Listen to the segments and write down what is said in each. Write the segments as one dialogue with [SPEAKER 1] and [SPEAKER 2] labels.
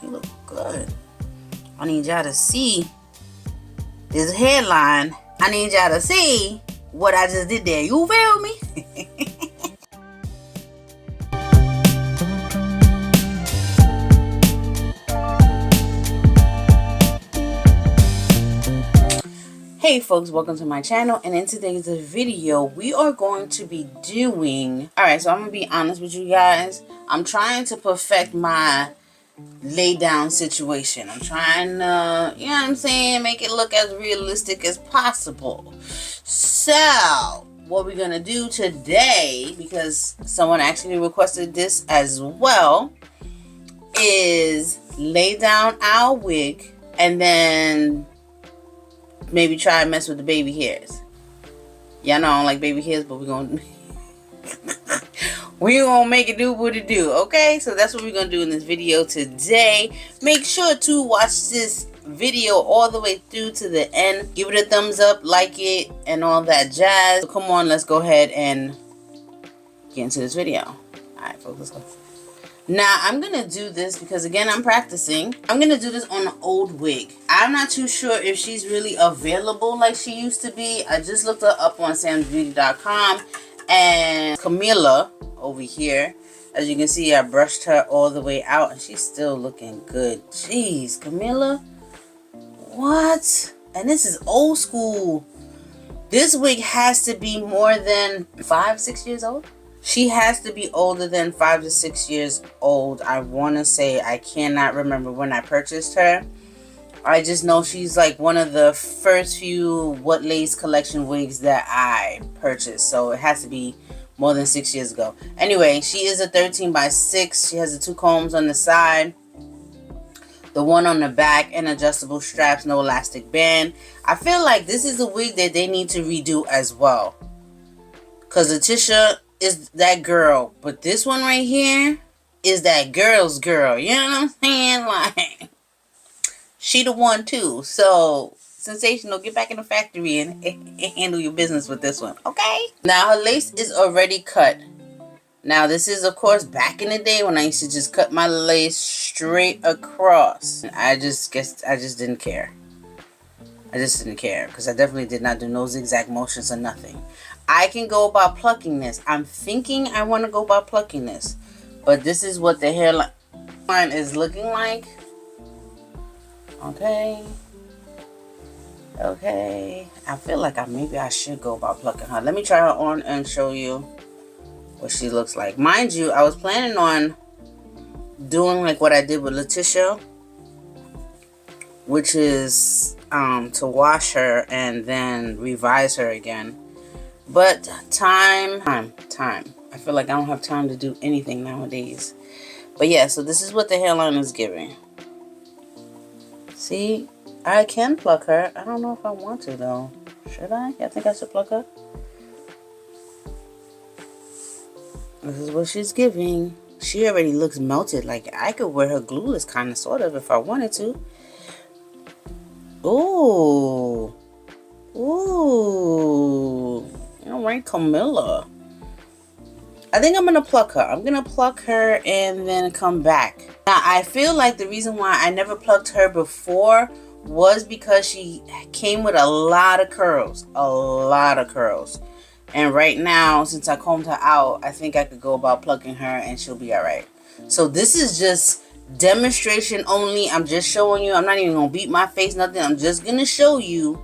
[SPEAKER 1] She look good. I need y'all to see this hairline. I need y'all to see what I just did there. You feel me? Hey folks, welcome to my channel, and in today's video we are going to be doing, alright, so I'm gonna be honest with you guys. I'm trying to perfect my lay down situation. I'm trying to, you know what I'm saying, make it look as realistic as possible. So what we're gonna do today, because someone actually requested this as well, is lay down our wig and then maybe try and mess with the baby hairs. Y'all know I don't like baby hairs, but we're gonna make it do what it do, okay? So that's what we're gonna do in this video today. Make sure to watch this video all the way through to the end. Give it a thumbs up, like it, and all that jazz. So come on, let's go ahead and get into this video. Alright folks, let's go. Now, I'm going to do this because, again, I'm practicing. I'm going to do this on an old wig. I'm not too sure if she's really available like she used to be. I just looked her up on samsbeauty.com. And Camilla over here, as you can see, I brushed her all the way out. And she's still looking good. Jeez, Camilla. What? And this is old school. This wig has to be more than 5-6 years old. She has to be older than 5 to 6 years old. I want to say, I cannot remember when I purchased her. I just know she's like one of the first few What Lace collection wigs that I purchased. So it has to be more than 6 years ago. Anyway, she is a 13x6. She has the 2 combs on the side, the one on the back, and adjustable straps, no elastic band. I feel like this is a wig that they need to redo as well. Because Letitia is that girl, but this one right here is that girl's girl. You know what I'm saying? Like, she the one too. So Sensational, get back in the factory and handle your business with this one, okay? Now her lace is already cut. Now this is, of course, back in the day when I used to just cut my lace straight across. I just didn't care. I just didn't care because I definitely did not do no zigzag motions or nothing. I can go about plucking this. I'm thinking I want to go about plucking this. But this is what the hairline is looking like. Okay. Okay. I feel like maybe I should go about plucking her. Let me try her on and show you what she looks like. Mind you, I was planning on doing like what I did with Letitia, which is to wash her and then revise her again. But time. I feel like I don't have time to do anything nowadays. But yeah, so this is what the hairline is giving. See, I can pluck her. I don't know if I want to though. Should I? I think I should pluck her. This is what she's giving. She already looks melted. Like I could wear her glueless kind of, sort of, if I wanted to. Ooh. Ooh. Alright, Camilla. I think I'm going to pluck her. I'm going to pluck her and then come back. Now, I feel like the reason why I never plucked her before was because she came with a lot of curls. A lot of curls. And right now, since I combed her out, I think I could go about plucking her and she'll be alright. So this is just demonstration only. I'm just showing you. I'm not even going to beat my face, nothing. I'm just going to show you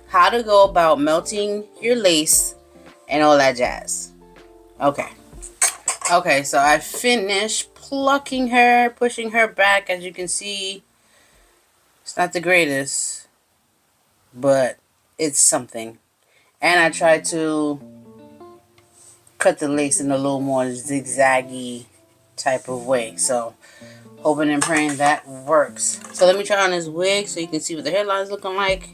[SPEAKER 1] how to go about melting your lace and all that jazz. Okay. Okay, so I finished plucking her, pushing her back. As you can see, it's not the greatest, but it's something. And I tried to cut the lace in a little more zigzaggy type of way. So, hoping and praying that works. So let me try on this wig so you can see what the hairline is looking like.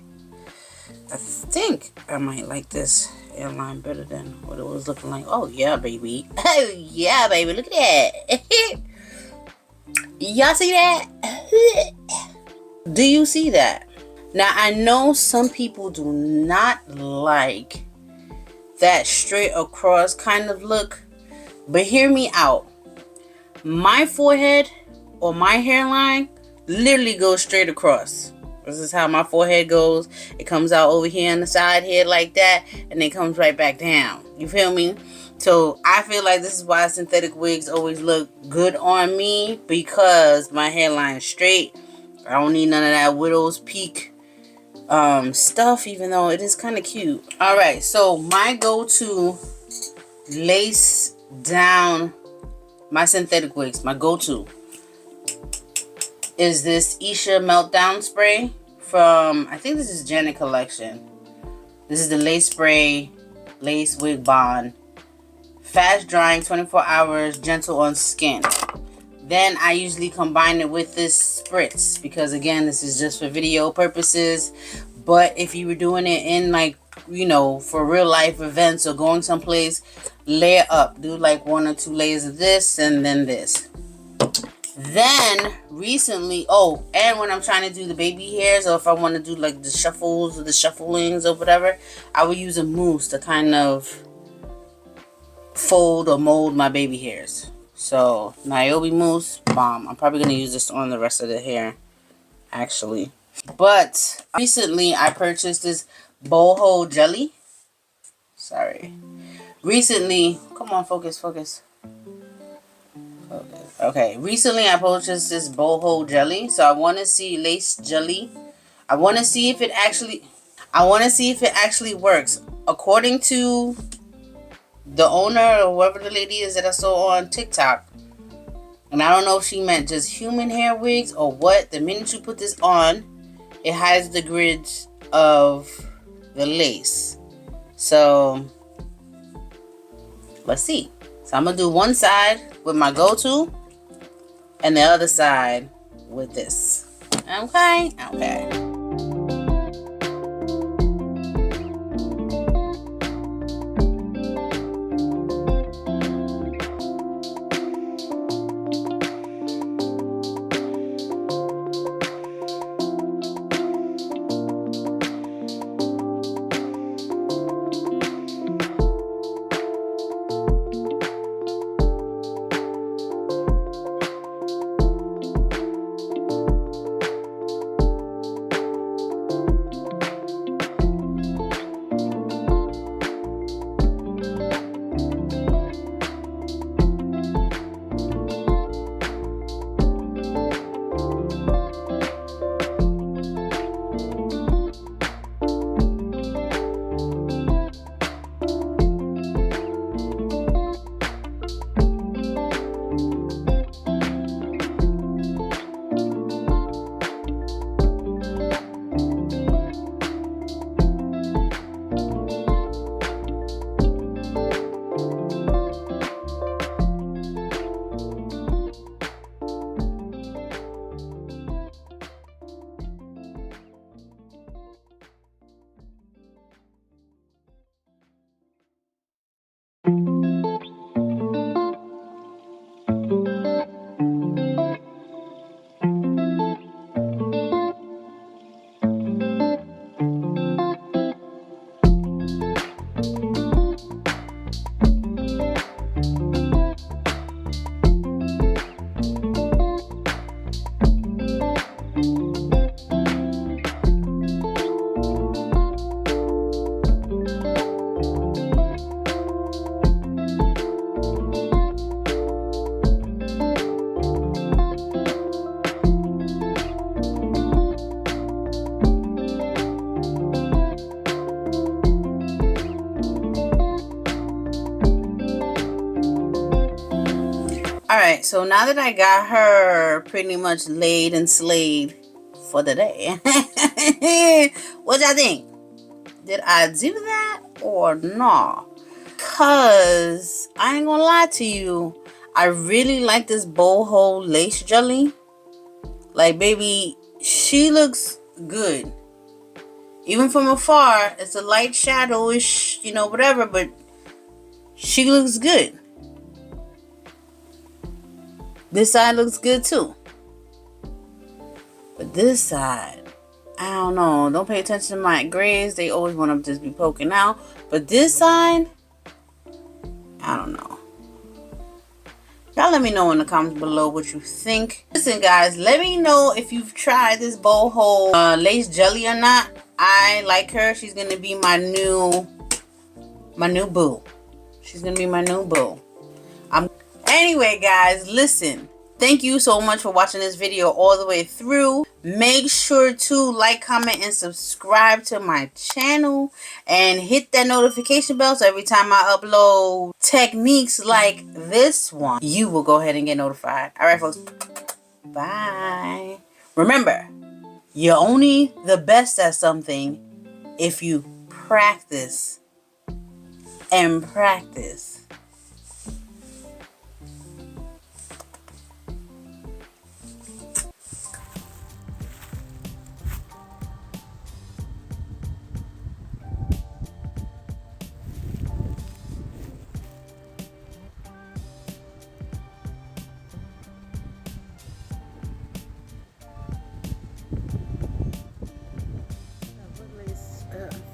[SPEAKER 1] I think I might like this hairline better than what it was looking like. Oh yeah, baby. Oh yeah, baby. Look at that. Y'all see that? Do you see that? Now, I know some people do not like that straight across kind of look, but hear me out. My forehead or my hairline literally goes straight across. This is how my forehead goes. It comes out over here on the side here like that, and it comes right back down. You feel me? So I feel like this is why synthetic wigs always look good on me, because my hairline is straight. I don't need none of that widow's peak stuff, even though it is kind of cute. All right, so my go-to lace down my synthetic wigs, my go-to is this Isha Meltdown Spray from, I think this is Janet Collection. This is the lace spray, lace wig bond. Fast drying, 24 hours, gentle on skin. Then I usually combine it with this spritz, because again, this is just for video purposes. But if you were doing it in, like, you know, for real life events or going someplace, layer up. Do like 1 or 2 layers of this and then this. Then recently, oh, and when I'm trying to do the baby hairs, or if I want to do like the shuffles or the shufflings or whatever, I would use a mousse to kind of fold or mold my baby hairs. So Niobe mousse, bomb. I'm probably going to use this on the rest of the hair, actually. But recently I purchased this boho jelly. Sorry. Recently, come on, focus. Okay, recently I purchased this boho jelly. So I want to see lace jelly. I want to see if it actually works. According to the owner or whoever the lady is that I saw on TikTok, and I don't know if she meant just human hair wigs or what, the minute you put this on, it hides the grids of the lace. So let's see. So I'm gonna do one side with my go-to and the other side with this. Okay. Alright, so now that I got her pretty much laid and slayed for the day, what y'all think? Did I do that or not? Cause I ain't gonna lie to you, I really like this boho lace jelly. Like, baby, she looks good. Even from afar, it's a light shadowish, you know, whatever, but she looks good. This side looks good too. But this side, I don't know. Don't pay attention to my grays. They always want to just be poking out. But this side, I don't know. Y'all Y'all let me know in the comments below what you think. Listen guys, let me know if you've tried this boho lace jelly or not. I like her. She's gonna be my new boo. She's gonna be my new boo. Anyway guys, listen, thank you so much for watching this video all the way through. Make sure to like, comment, and subscribe to my channel, and hit that notification bell so every time I upload techniques like this one, you will go ahead and get notified. Alright folks, bye. Remember, you're only the best at something if you practice and practice.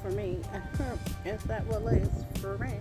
[SPEAKER 1] For me, is that what lace for me?